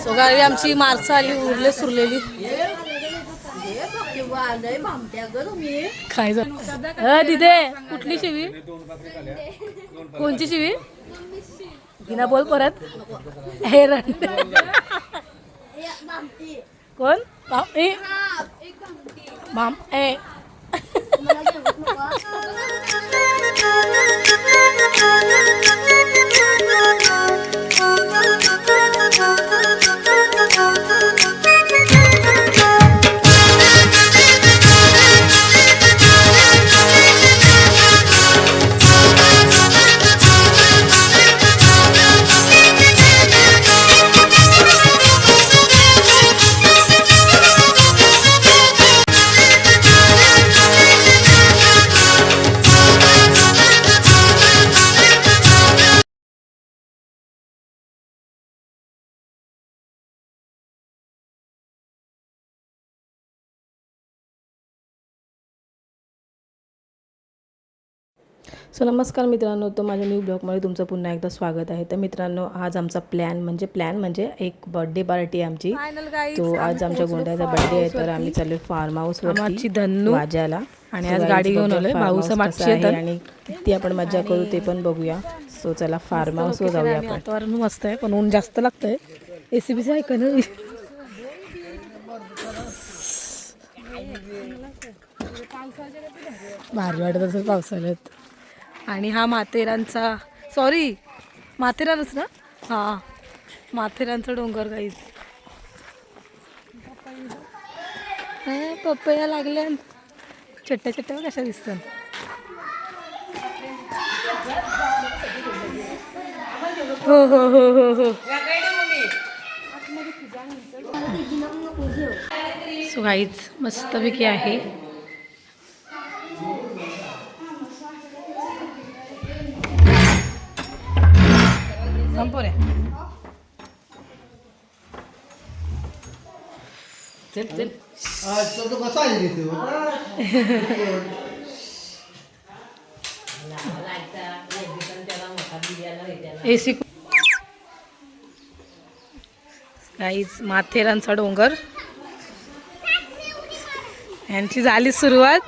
So गाडी आमची मार्च आली उरले सुरलेली काय दिदे कुठली शिवी कोणची शिवी हिना बोल परत हे कोण माम ए सो नमस्कार मित्रांनो, तर माझ्या न्यू ब्लॉगमध्ये तुमचं पुन्हा एकदा स्वागत आहे. तर मित्रांनो, आज आमचा प्लॅन म्हणजे एक बर्थडे पार्टी आहे आमची. तो आज आमच्या गोंड्याचा बर्थडे आहे, तर आम्ही चाललो फार्म हाऊसवरती वाजायला. आणि आज गाडी घेऊन आलोय. भाऊसा मागची आहे आणि किती आपण मजा करू ते पण बघूया. सो चला फार्म हाऊसवर जाऊया आपण. वातावरण मस्त आहे पण ऊन जास्त लागतंय. एसीबीसी आहे का ना, भारी वाटत असेल पावसाळ्यात. आणि हा माथेरानचा माथेरानच ना, हा माथेरानचा डोंगर गाईज. पपया लागल्या छोट्या छोट्या कशा दिसतात. हो हो हो हो हो. सो गाईज मस्तपैकी आहे. संपोरे चल चल आज तो कसा आहे रे तू एसी गाईज माथेरानचा डोंगर यांची झाली सुरुवात.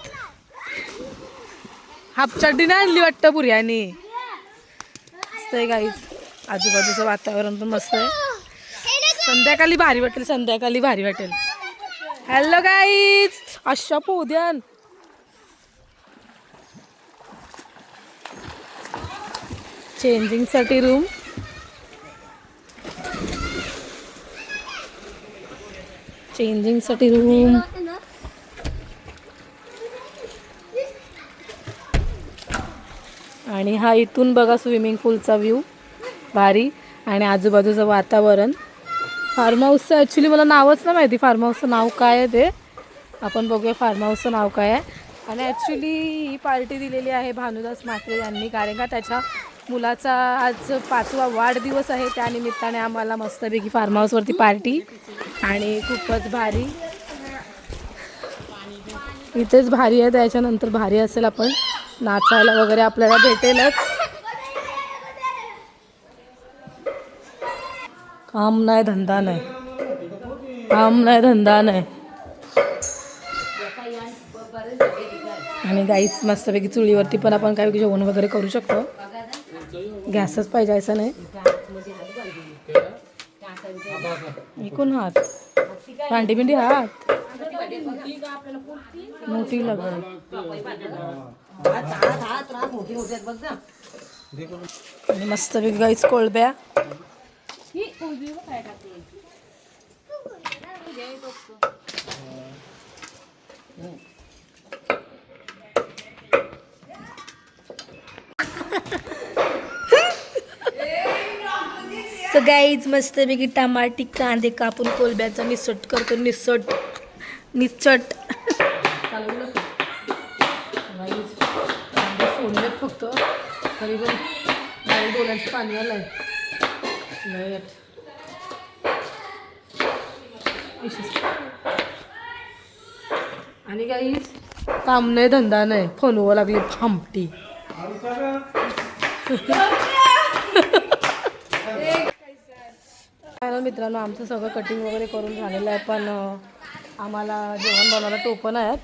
हाफ चड्डी नाही आणली वाटतं पुऱ्यानी. मस्त आहे गाईज, आजूबाजूचं वातावरण पण मस्त आहे. संध्याकाळी भारी वाटेल. हॅलो गाईज, अशा पोद्यान चेंजिंगसाठी रूम. आणि हा इथून बघा स्विमिंग पूलचा व्ह्यू भारी. आणि आजूबाजूचं वातावरण. फार्म हाऊसचं ॲक्च्युली मला नावच नाही माहिती. फार्म हाऊसचं नाव काय आहे ते आपण बघूया. फार्म हाऊसचं नाव काय आहे. आणि ॲक्च्युली ही पार्टी दिलेली आहे भानुदास म्हात्रे यांनी, कारण का त्याच्या मुलाचा आज 5वा वाढदिवस आहे. त्यानिमित्ताने आम्हाला मस्तपैकी फार्म हाऊसवरती पार्टी. आणि खूपच भारी, इथेच भारी आहे. त्याच्यानंतर भारी असेल, आपण नाचायला वगैरे आपल्याला भेटेलच. काम नाही धंदा नाही. आणि गाईच मस्तपैकी चुलीवरती पण आपण काही जेवण वगैरे करू शकतो. गॅसच पाहिजे असं नाही. इकून हात भांडी बिंडी हात मोठी लागल. आणि मस्तपैकी गाईच कोळब्या. सो गाईज मस्तपैकी टमाटी कांदे कापून कोलब्याचा निसट करतो. निचट सोडलेत फक्त तरी पण गाडी डोळ्यांचं पाणी आलंय. आणि गाईज काम नाही धंदा नाही. फोनवर लागली फामटी. तर मित्रांनो आमचं सगळं कटिंग वगैरे करून झालेलं आहे, पण आम्हाला जेवण बनवायला टोपण आहेत.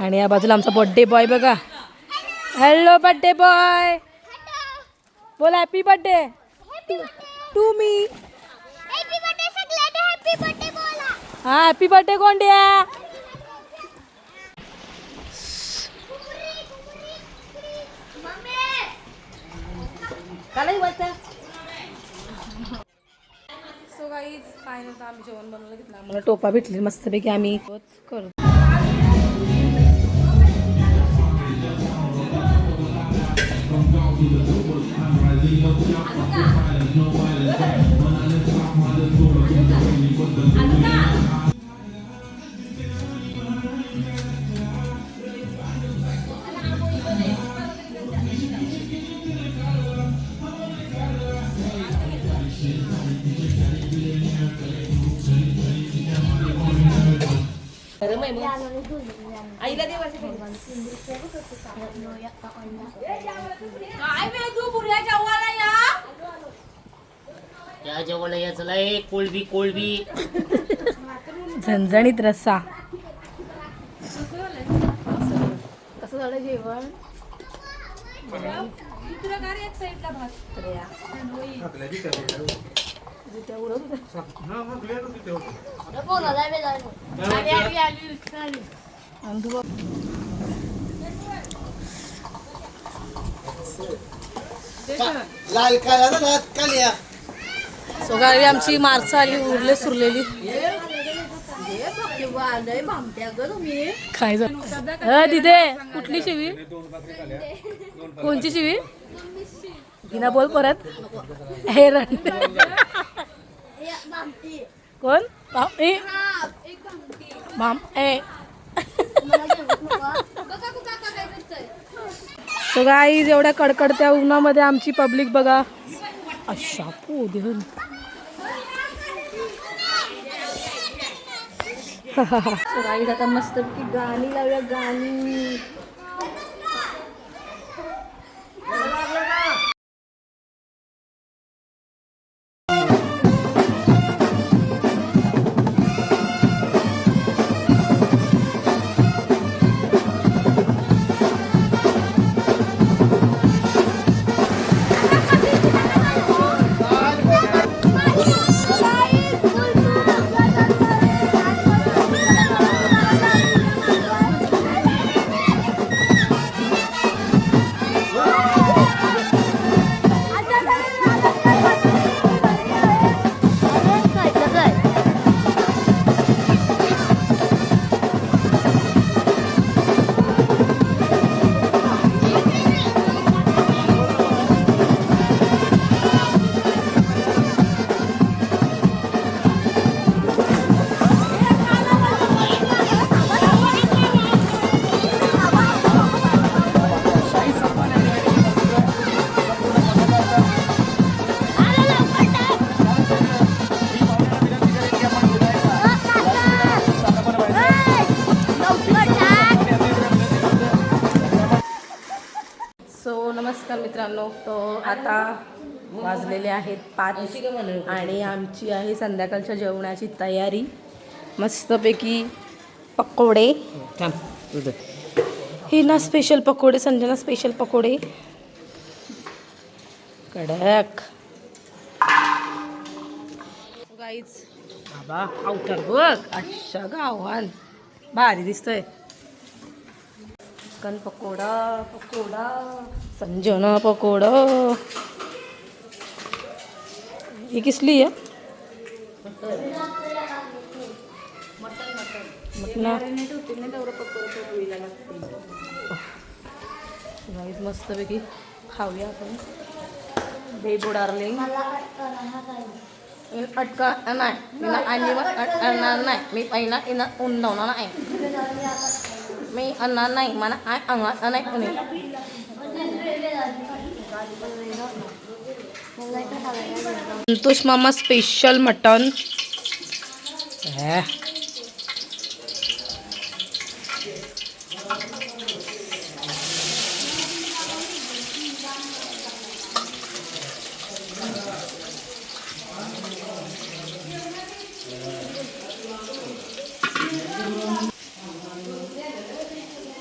आणि या बाजूला आमचा बर्थडे बॉय बघा. हॅलो बर्थडे बॉय, बोल हॅपी बर्थडे टू मी. हा हॅपी बर्थडे कोण द्या. सो गाईज फायनल आम्ही जेवण बनवलं घेतलं. आम्हाला टोपा भेटली मस्तपैकी आम्ही करतो. आईला या जेवायला याचं लय कोळबी कोळबी झणझणीत रस्सा. कसं झालं जेवण. लाल काला सो गावी आमची मार्च आली उरले सुरलेली. काय झालं तिथे कुठली शिवी, कोणची शिवी हिना बोल परत. हे कोण सो गाईज एवढ्या कडकडत्या उन्हामध्ये आमची पब्लिक बघा. अशा पोदेन सो गाईज आता मस्त गाणी लावूया गाणी. नमस्कार मित्रांनो. तो आता वाजलेले आहेत 5 आणि आमची आहे संध्याकाळच्या जेवणाची तयारी. मस्तपैकी पकोडे, हे ना स्पेशल पकोडे, संजना स्पेशल पकोडे कडक. गाईच बाबा आउटर बघ अशा गावान भारी दिसतंय. चिकन पकोडा पकोडा संजना पकोडा. ही किसली आहे गाईज मस्तपैकी खाऊया आपण. बेबो डार्लिंग अटका नाही आणि अटणार नाही. मी पहिला इनं उंडवणार नाही. मी अन्नार नाही मला आय अंगार नाही. संतोष मामा स्पेशल मटन.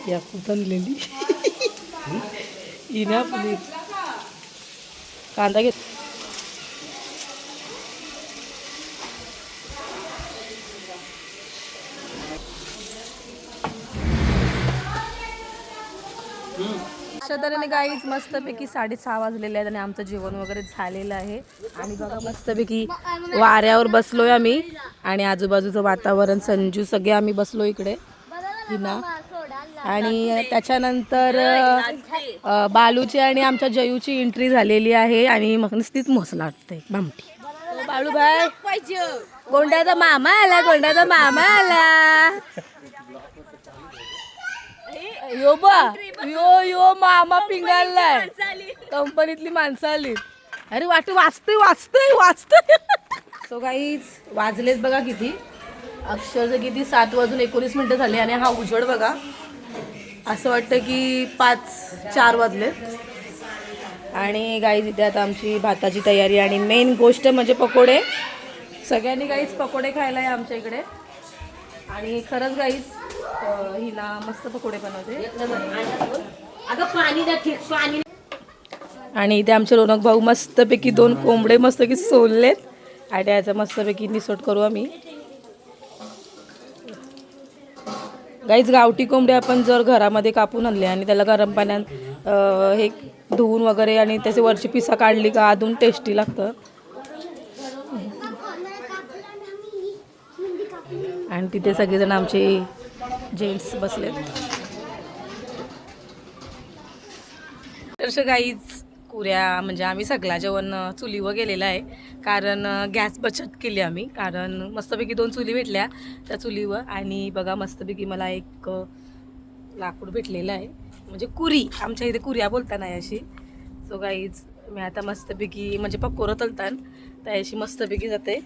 याकूत आणलेली इना आपली कांदा घेत. अशा तऱ्हेने गाईच मस्तपैकी 6:30 वाजलेले आहेत आणि आमचं जेवण वगैरे झालेलं आहे. आणि बघा मस्तपैकी वाऱ्यावर बसलोय आम्ही आणि आजूबाजूचं वातावरण, संजू सगळे आम्ही बसलो इकडे हिना. आणि त्याच्यानंतर बालूची आणि आमच्या जयूची एंट्री झालेली आहे आणि मग नुसतीच मोसला वाटते भामटी. बाळू भाई गोंड्याचा मामा आला, गोंड्याचा मामा आला. यो बा यो यो मामा पिंगालाय, कंपनीतली माणसं आली. अरे वाचतंय. सो गाईज वाजलेत बघा किती, अक्षरशः किती 7:19 झाले आणि हा उजेड बघा असं वाटतं की 5-4 वाजलेत. आणि गाईज इथे आता आमची भाताची तयारी आणि मेन गोष्ट म्हणजे पकोडे. सगळ्यांनी गाईज पकोडे खायला आहे आमच्या इकडे. आणि खरंच गाईज हिला मस्त पकोडे बनवते. आणि इथे आमचे रोनक भाऊ मस्तपैकी 2 कोंबडे मस्तपैकी सोललेत आणि याचं मस्तपैकी निसोट करू आम्ही. गाईज गावठी कोंबडे आपण जर घरामध्ये कापून आणले आणि त्याला गरम पाण्यात हे धुवून वगैरे आणि त्याचे वरची पिसा काढली का अजून टेस्टी लागतं. आणि तिथे सगळेजण आमचे जेंट्स बसलेत. तर गाईच कुऱ्या म्हणजे आम्ही सगळा जेवण चुलीवर गेलेलं आहे कारण गॅस बचत केली आम्ही. कारण मस्तपैकी 2 चुली भेटल्या त्या चुलीवर. आणि बघा मस्तपैकी मला एक लाकूड भेटलेलं आहे म्हणजे कुरी, आमच्या इथे कुऱ्या बोलता नाही अशी. सो गाईज मी आता मस्तपैकी म्हणजे पकोरं तलतान त्याशी मस्तपैकी जाते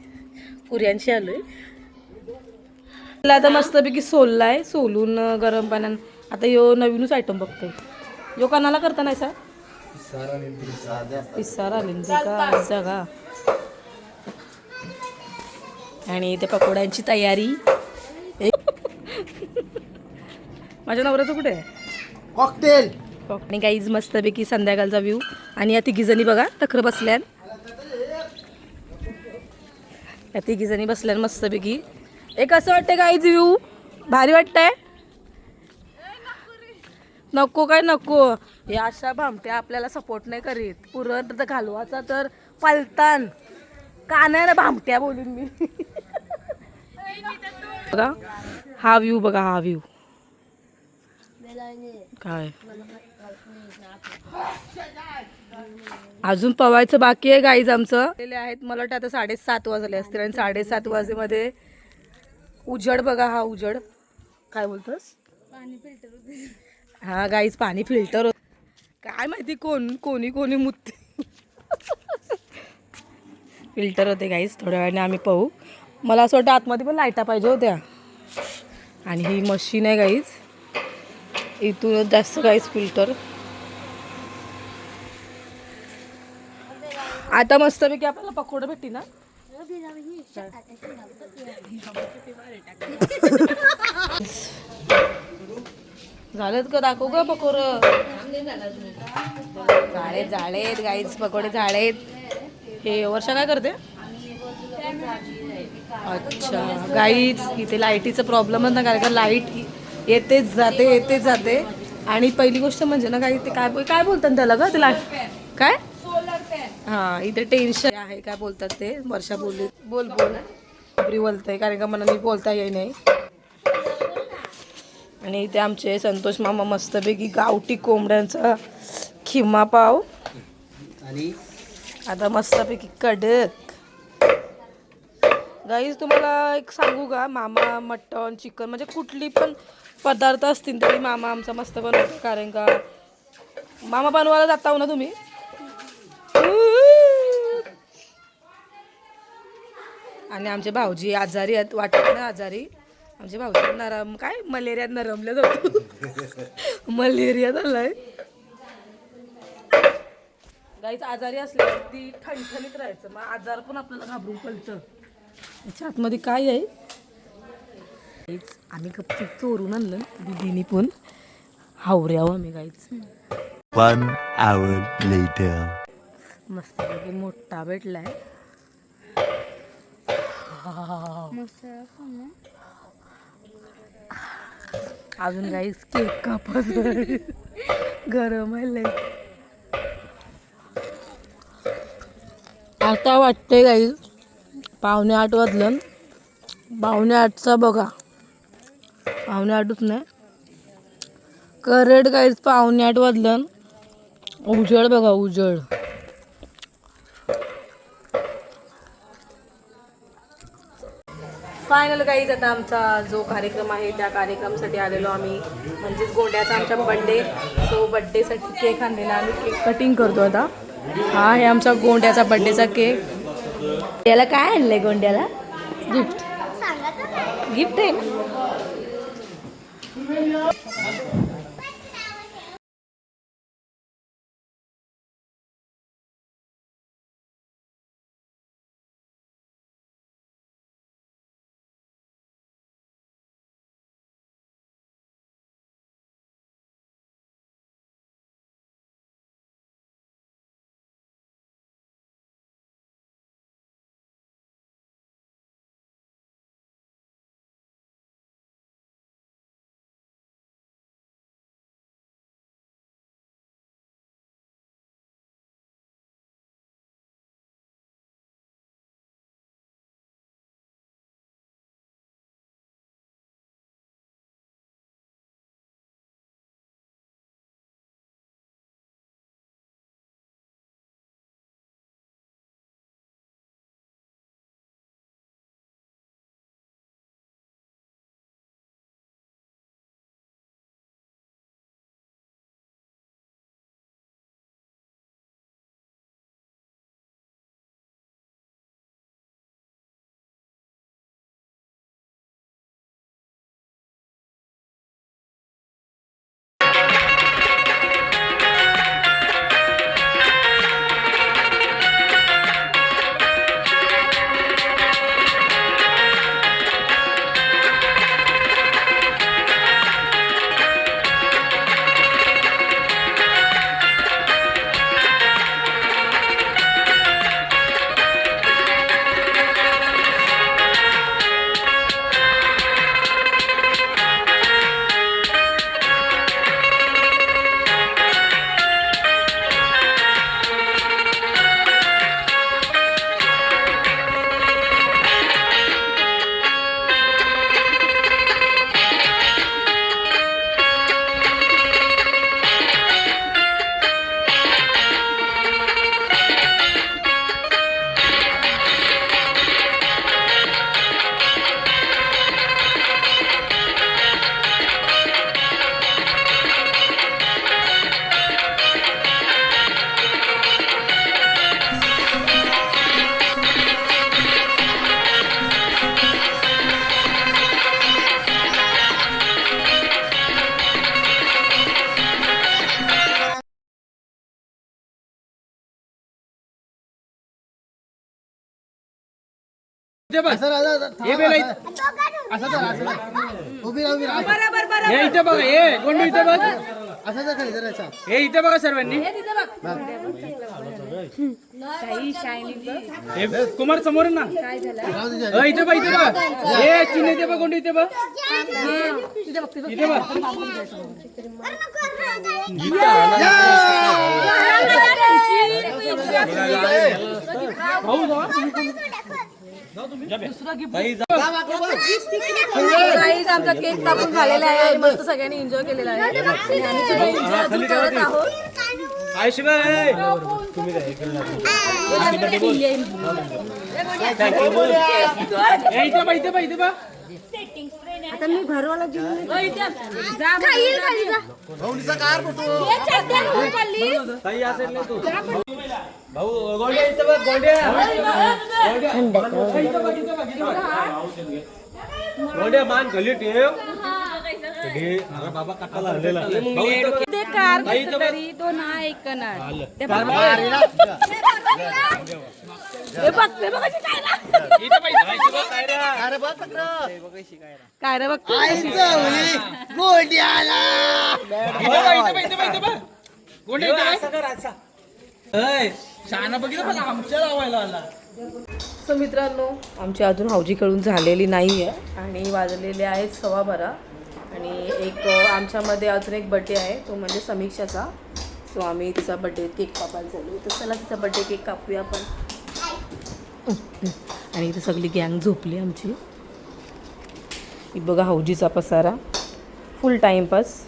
कुऱ्यांशी आलोय. आता मस्तपैकी सोललाय, सोलून गरम पाण्यात आता यो नवीनच आयटम बघतोय. यो कानाला करता नाही सा पिसारा का सगळा. आणि ते पकोड्यांची तयारी. माझ्या नवऱ्याचं कुठे आहे कॉकटेल. आणि गाईज मस्तपैकी संध्याकाळचा व्ह्यू. आणि या तिघीजणी बघा तक्र बसल्यान, या तिघीजणी बसल्यान मस्तपैकी. एक असं वाटतं गाईज व्ह्यू भारी वाटतंय. नको काय नको, हे अशा भामट्या आपल्याला सपोर्ट नाही करीत. पुरण घालवाचा तर पालतान कानाला भामट्या बोलून मी. बघा हा व्ह्यू, बघा हा व्ह्यू काय. अजून पवायचं बाकी आहे गाईज आमचं. आहेत मला वाटतं आता 7:30 वाजले असतील आणि 7:30 वाजेमध्ये उजड बघा. हा उजड काय बोलतोस, पाणी फिल्टर होते. हा गाईज पाणी फिल्टर होत काय माहिती कोणी मुत्ते फिल्टर होते गाईज. थोड्या वेळाने आम्ही पाहू. मला असं वाटतं आतमध्ये पण लाईटा पाहिजे होत्या. आणि ही मशीन आहे गाईज, इथूनच जास्त गाईज फिल्टर. आता मस्तपैकी आपल्याला पकोडं भेटती ना. झालेत का दाखव ग पकोडं. झालेत गाईज पकोडे झालेत. हे वर्षा काय करते. अच्छा गाईज इथे लाईटीचा प्रॉब्लेमच ना, कारण का लाईट येतेच जाते. आणि पहिली गोष्ट म्हणजे ना काही ते काय बोलतात त्याला ग त्याला काय. हां इथे टेन्शन आहे काय बोलतात ते. वर्षा बोल बोलतंय कारण का मला नाही बोलता येई नाही. आणि इथे आमचे संतोष मामा मस्तपैकी गावठी कोंबड्यांचा खिमा पाव. आणि आता मस्तपैकी कडक. गाईज तुम्हाला एक सांगू का, मामा मटण चिकन म्हणजे कुठली पण पदार्थ असतील तरी मामा आमचा मस्त बनवतो. कारण का मामा बनवायला जाता ना तुम्ही. आणि आमचे भाऊजी आजारी आहेत वाटत ना, आजारी आमचे भाऊजी नरम काय मलेरिया नरमल्या जातो. मलेरिया झालाय गाईच. आजारी असले ती ठणठणीत राहायचं, मग आजार पण आपल्याला घाबरून कळतं. याच्या आतमध्ये काय आहे आम्ही गप्पी चोरून आणलं दिदीनी पण. हावऱ्यावं आम्ही गाईच. 1 hour later. मस्त मोठा भेटलाय. अजून गाईस केक कापत गरम आहे लय. आता वाटते गाईस 7:45 वाजलं. 7:45चा बघा 7:45च नाही करेक्ट गाईस 7:45 वाजलं. उजळ बघा उजळ. फायनल गाईज आता आमचा जो कार्यक्रम आहे त्या कार्यक्रमासाठी आलेलो आम्ही म्हणजेच गोंड्याचा आमच्या बड्डे. तो बड्डेसाठी केक आणलेला आम्ही केक कटिंग करतो आता. हा आहे आमचा गोंड्याचा बड्डेचा केक. त्याला काय आणलंय गोंड्याला गिफ्ट गिफ्ट आहे ना. इथे बघा हे गोंडू इथे बघ हे इथे बघा सर्वांनी हे कुमार समोर ना इथे बघ हे चिन्ह इथे बघ गोंडू इथे बघ इथे बघ आमचा केक कापून झालेला आहे आणि मस्त सगळ्यांनी एन्जॉय केलेला आहे. आम्ही सुद्धा एन्जॉय अजून करत आहोत. आता मी घरवाला भाऊ गोंड्या इथे बघ गोंड्या मान खाली ठेव ते कार कसं तरी तो ना ऐकणार ते काय रे बघ शाना बघितलं पण आमच्या लावायला आला. सो मित्रांनो, आमची अजून हौजी खेळून झालेली नाही आहे आणि वाजलेले आहेत 12:15 आणि एक आमच्यामध्ये अजून एक बड्डे आहे, तो म्हणजे समीक्षाचा. सो आम्ही तिचा बड्डे केक कापायला चालू, तर चला तिचा बड्डे केक कापूया आपण. आणि इथे सगळी गँग झोपली आमची. ही बघा हौजीचा पसारा, फुल टाईमपास.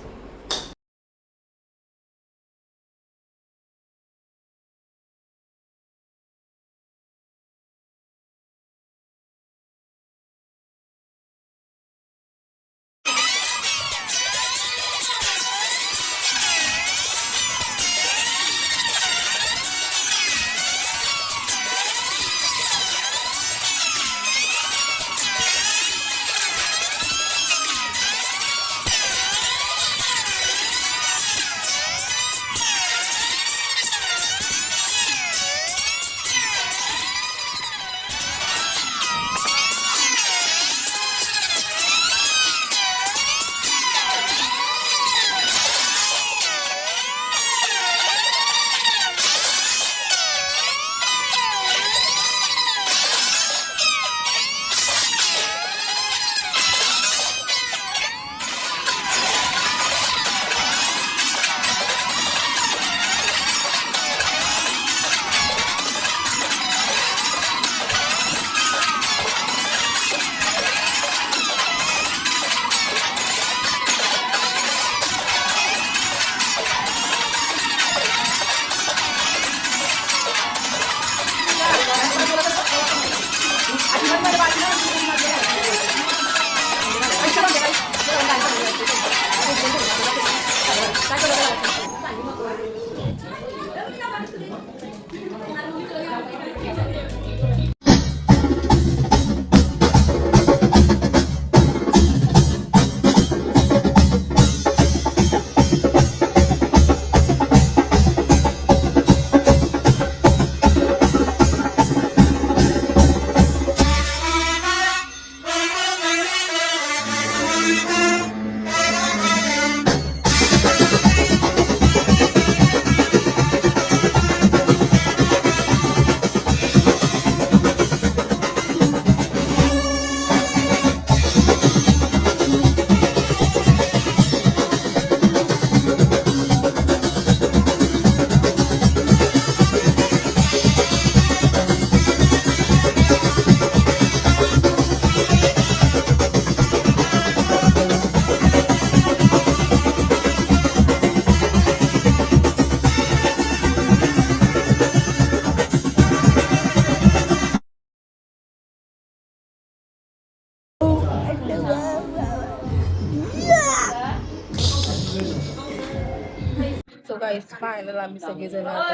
सो गाईस फायनल आम्ही सगळेजण आता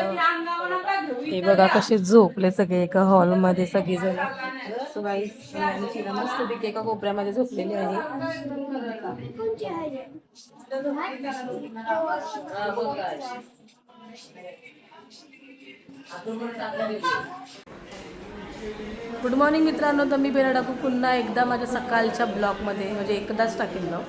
हे बघा कसे झोपले सगळे एका हॉलमध्ये सगळेजण. सो गाईस आमची मस्तपैकी एका कोपऱ्यामध्ये झोपलेली आहे. गुड मॉर्निंग मित्रांनो, तर मी बेरा टाकू पुन्हा एकदा माझ्या सकाळच्या ब्लॉगमध्ये, म्हणजे एकदाच टाकेन ब्लॉग.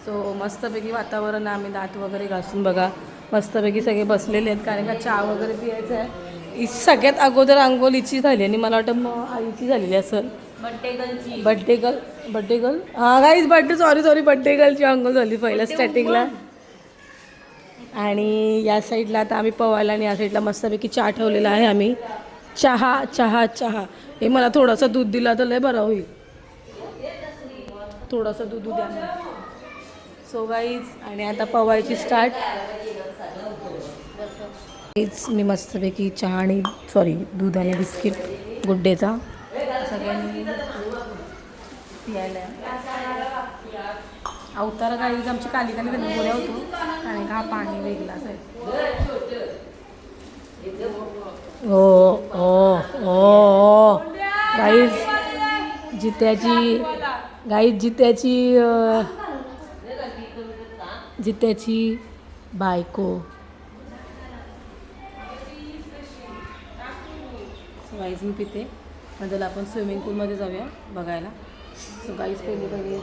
सो मस्तपैकी वातावरण, आम्ही दात वगैरे घासून बघा मस्तपैकी सगळे बसलेले आहेत, कारण का चहा वगैरे पियायचं आहे. सगळ्यात अगोदर अंघोलीची झाली आणि मला वाटतं मग आईची झालेली असेल. बड्डे गर्ल हां गाईज बड्डे गर्लची अंघोळ झाली पहिल्या स्टार्टिंगला. आणि या साईडला आता आम्ही पवायला आणि या साईडला मस्तपैकी चहा ठेवलेला आहे आम्ही. चहा हे मला थोडंसं दूध दिला तर लय बरं होईल, थोडंसं दूध द्या. सो गाईज आणि आता पवायची स्टार्ट. मी मस्तपैकी चहा आणि दूध आणि बिस्किट गुड डेचा सगळ्यांनी पियायला. अवतार गाईज आमची काली गोळ्या होतो आणि हा पाणी वेगळाच आहे. हो गाईज जित्याची जित्याची बायको. गाईज मी पिते नंतर आपण स्विमिंग पूलमध्ये जाऊया बघायला. सो गाईज पहिले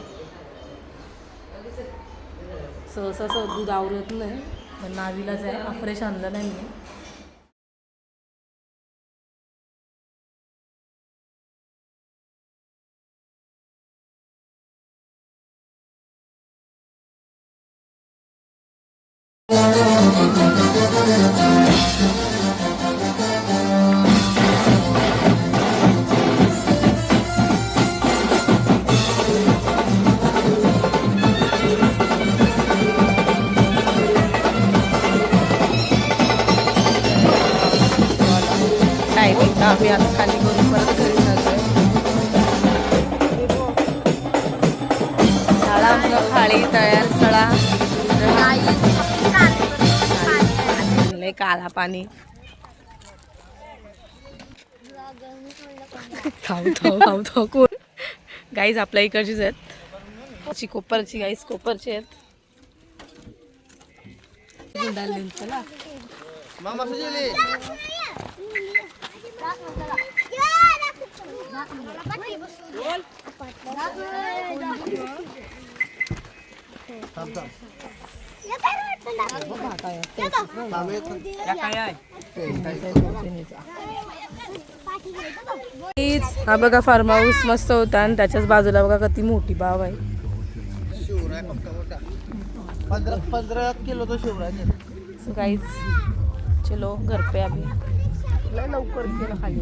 सहसा दूध आवरत नाही पण नावीलाच आहे. फ्रेश आणलं नाही मी. आम्ही आता खाली करून परत घरी जातोय. शाळा आमचं खाली तळ्यात सळा काला पाणी. थांब कोण गाईज आपल्या इकडचीच आहेत. कोपरची गाईज कोपरची आहेत. गुंडाल चला मामा सुजले हा बघा फार्म हाऊस मस्त होता आणि त्याच्याच बाजूला बघा किती मोठी बाव आहे. शिवराय पक्का मोठा 15 किलो तो शिवराय. सो गाईज चलो घर पे अभी लवकर केलं खाली.